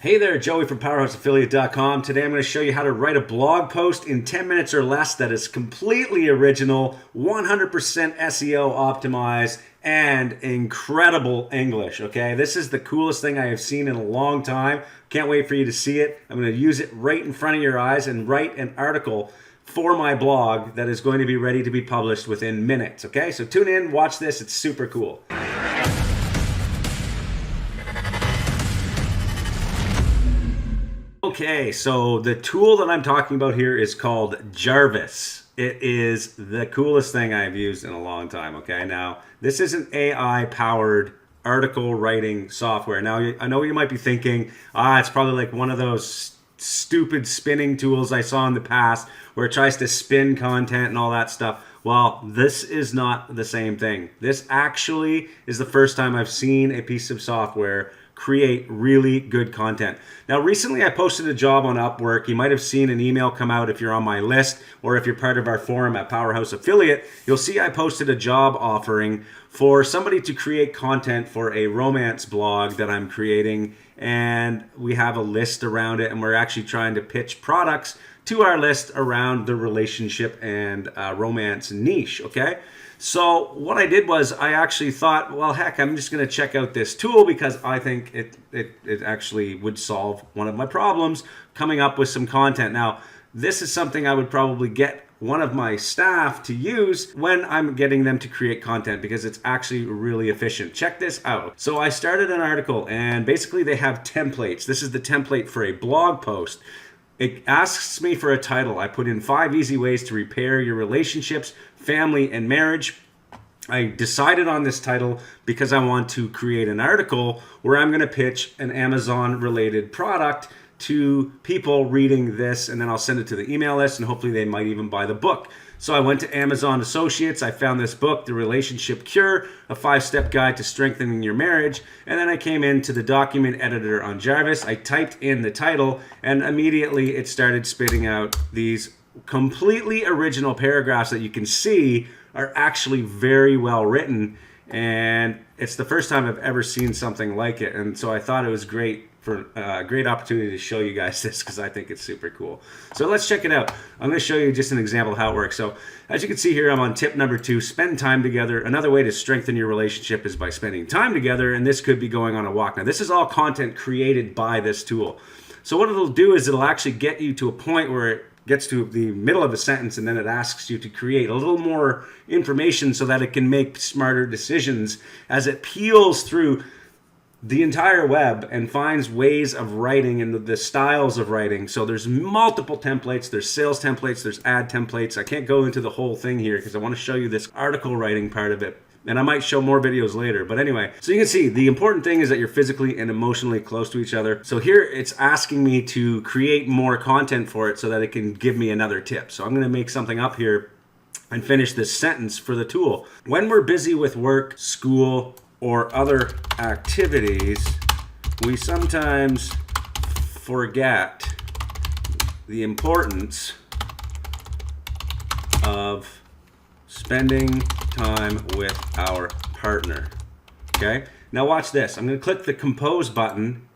Hey there, Joey from PowerhouseAffiliate.com. Today I'm going to show you how to write a blog post in 10 minutes or less that is completely original, 100% SEO optimized, and incredible English, okay? This is the coolest thing I have seen in a long time. Can't wait for you to see it. I'm going to use it right in front of your eyes and write an article for my blog that is going to be ready to be published within minutes, okay? So tune in, watch this, it's super cool. Okay, so the tool that I'm talking about here is called Jarvis. It is the coolest thing I've used in a long time, okay? Now, this is an AI-powered article writing software. Now, I know you might be thinking, it's probably like one of those stupid spinning tools I saw in the past where it tries to spin content and all that stuff. Well, this is not the same thing. This actually is the first time I've seen a piece of software create really good content. Now, recently I posted a job on Upwork. You might have seen an email come out if you're on my list, or if you're part of our forum at Powerhouse Affiliate, you'll see I posted a job offering for somebody to create content for a romance blog that I'm creating, and we have a list around it, and we're actually trying to pitch products to our list around the relationship and romance niche, okay? So what I did was I actually thought, well, heck, I'm just going to check out this tool because I think it actually would solve one of my problems, coming up with some content. Now, this is something I would probably get one of my staff to use when I'm getting them to create content because it's actually really efficient. Check this out. So I started an article and basically they have templates. This is the template for a blog post. It asks me for a title. I put in 5 easy ways to repair your relationships, family, and marriage. I decided on this title because I want to create an article where I'm going to pitch an Amazon-related product to people reading this, and then I'll send it to the email list, and hopefully they might even buy the book. So I went to Amazon Associates, I found this book, The Relationship Cure, a 5-step guide to strengthening your marriage, and then I came into the document editor on Jarvis, I typed in the title, and immediately it started spitting out these completely original paragraphs that you can see are actually very well written, and it's the first time I've ever seen something like it, and so I thought it was great for a great opportunity to show you guys this because I think it's super cool. So let's check it out. I'm going to show you just an example of how it works. So as you can see here, I'm on tip number 2, spend time together. Another way to strengthen your relationship is by spending time together, and this could be going on a walk. Now, this is all content created by this tool. So what it'll do is it'll actually get you to a point where it gets to the middle of a sentence and then it asks you to create a little more information so that it can make smarter decisions as it peels through the entire web and finds ways of writing and the styles of writing. So there's multiple templates, there's sales templates, there's ad templates. I can't go into the whole thing here because I want to show you this article writing part of it. And I might show more videos later. But anyway, so you can see the important thing is that you're physically and emotionally close to each other. So here it's asking me to create more content for it so that it can give me another tip. So I'm going to make something up here and finish this sentence for the tool. When we're busy with work, school, or other activities, we sometimes forget the importance of spending time with our partner. Okay, now watch this. I'm going to click the compose button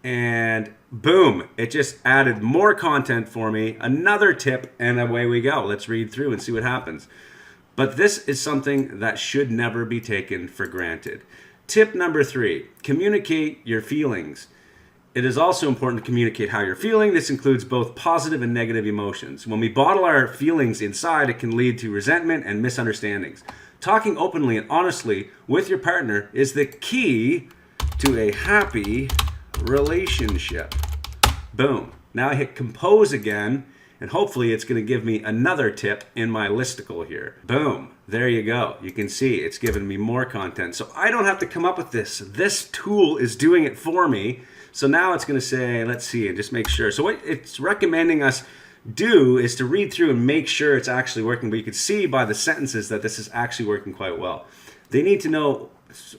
and boom, it just added more content for me, another tip, and away we go. Let's read through and see what happens. But this is something that should never be taken for granted. Tip number 3, communicate your feelings. It is also important to communicate how you're feeling. This includes both positive and negative emotions. When we bottle our feelings inside, it can lead to resentment and misunderstandings. Talking openly and honestly with your partner is the key to a happy relationship. Boom. Now I hit compose again, and hopefully it's going to give me another tip in my listicle here. Boom. There you go. You can see it's given me more content. So I don't have to come up with this. This tool is doing it for me. So now it's going to say, let's see, and just make sure. So what it's recommending us do is to read through and make sure it's actually working. But you can see by the sentences that this is actually working quite well. They need to know,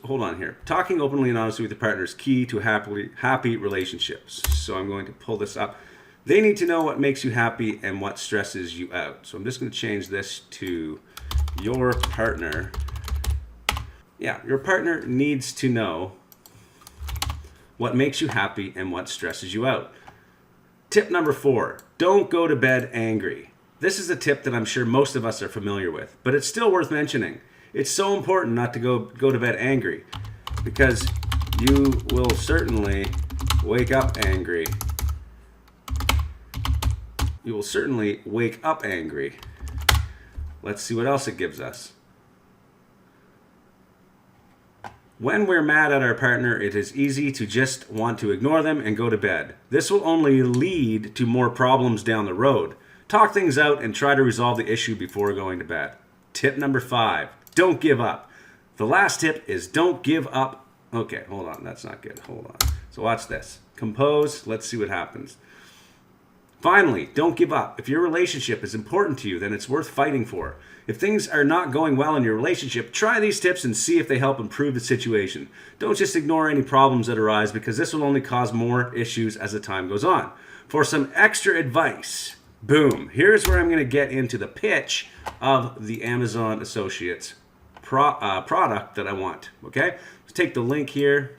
hold on here. Talking openly and honestly with your partner is key to happy relationships. So I'm going to pull this up. They need to know what makes you happy and what stresses you out. So I'm just going to change this to your partner. Yeah, your partner needs to know what makes you happy and what stresses you out. Tip number 4, don't go to bed angry. This is a tip that I'm sure most of us are familiar with, but it's still worth mentioning. It's so important not to go to bed angry, because you will certainly wake up angry. You will certainly wake up angry. Let's see what else it gives us. When we're mad at our partner, it is easy to just want to ignore them and go to bed. This will only lead to more problems down the road. Talk things out and try to resolve the issue before going to bed. Tip number 5, don't give up. The last tip is don't give up. Okay, hold on, that's not good. Hold on. So watch this. Compose, let's see what happens. Finally, don't give up. If your relationship is important to you, then it's worth fighting for. If things are not going well in your relationship, try these tips and see if they help improve the situation. Don't just ignore any problems that arise, because this will only cause more issues as the time goes on. For some extra advice, boom, here's where I'm going to get into the pitch of the Amazon Associates product that I want. Okay, let's take the link here,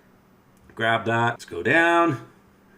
grab that, let's go down.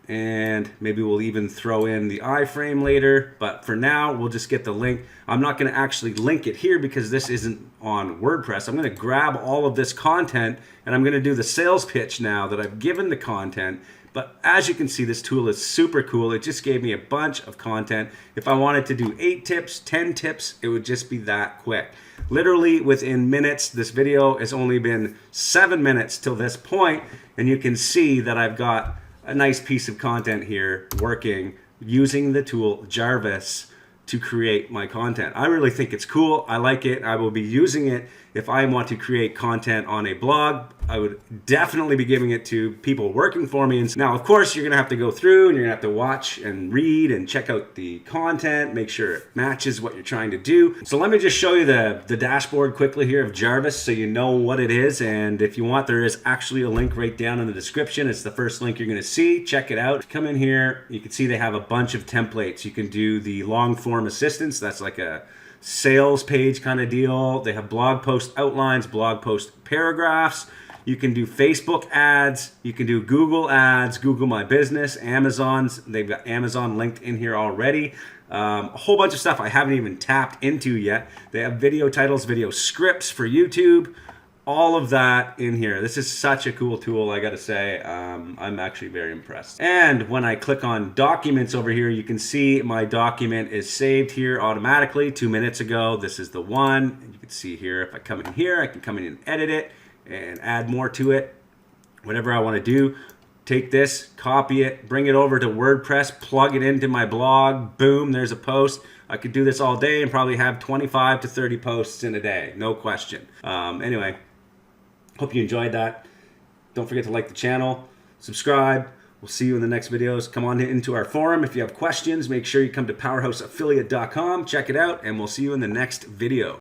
And maybe we'll even throw in the iframe later, but for now we'll just get the link. I'm not going to actually link it here because this isn't on WordPress. I'm going to grab all of this content and I'm going to do the sales pitch now that I've given the content. But as you can see, this tool is super cool. It just gave me a bunch of content. If I wanted to do 8 tips, 10 tips, it would just be that quick. Literally within minutes. This video has only been 7 minutes till this point, and you can see that I've got a nice piece of content here working using the tool Jarvis to create my content. I really think it's cool. I like it. I will be using it if I want to create content on a blog. I would definitely be giving it to people working for me. And now, of course, you're going to have to go through and you're going to have to watch and read and check out the content, make sure it matches what you're trying to do. So let me just show you the dashboard quickly here of Jarvis so you know what it is. And if you want, there is actually a link right down in the description. It's the first link you're going to see. Check it out. Come in here. You can see they have a bunch of templates. You can do the long form assistance. That's like a sales page kind of deal. They have blog post outlines, blog post paragraphs. You can do Facebook ads. You can do Google ads, Google My Business, Amazon's. They've got Amazon linked in here already. A whole bunch of stuff I haven't even tapped into yet. They have video titles, video scripts for YouTube. All of that in here. This is such a cool tool, I gotta say. I'm actually very impressed. And when I click on documents over here, you can see my document is saved here automatically 2 minutes ago. This is the one. You can see here, if I come in here, I can come in and edit it and add more to it. Whatever I want to do, take this, copy it, bring it over to WordPress, plug it into my blog, boom, there's a post. I could do this all day and probably have 25 to 30 posts in a day, no question. Anyway, hope you enjoyed that. Don't forget to like the channel, subscribe. We'll see you in the next videos. Come on into our forum. If you have questions, make sure you come to powerhouseaffiliate.com, check it out, and we'll see you in the next video.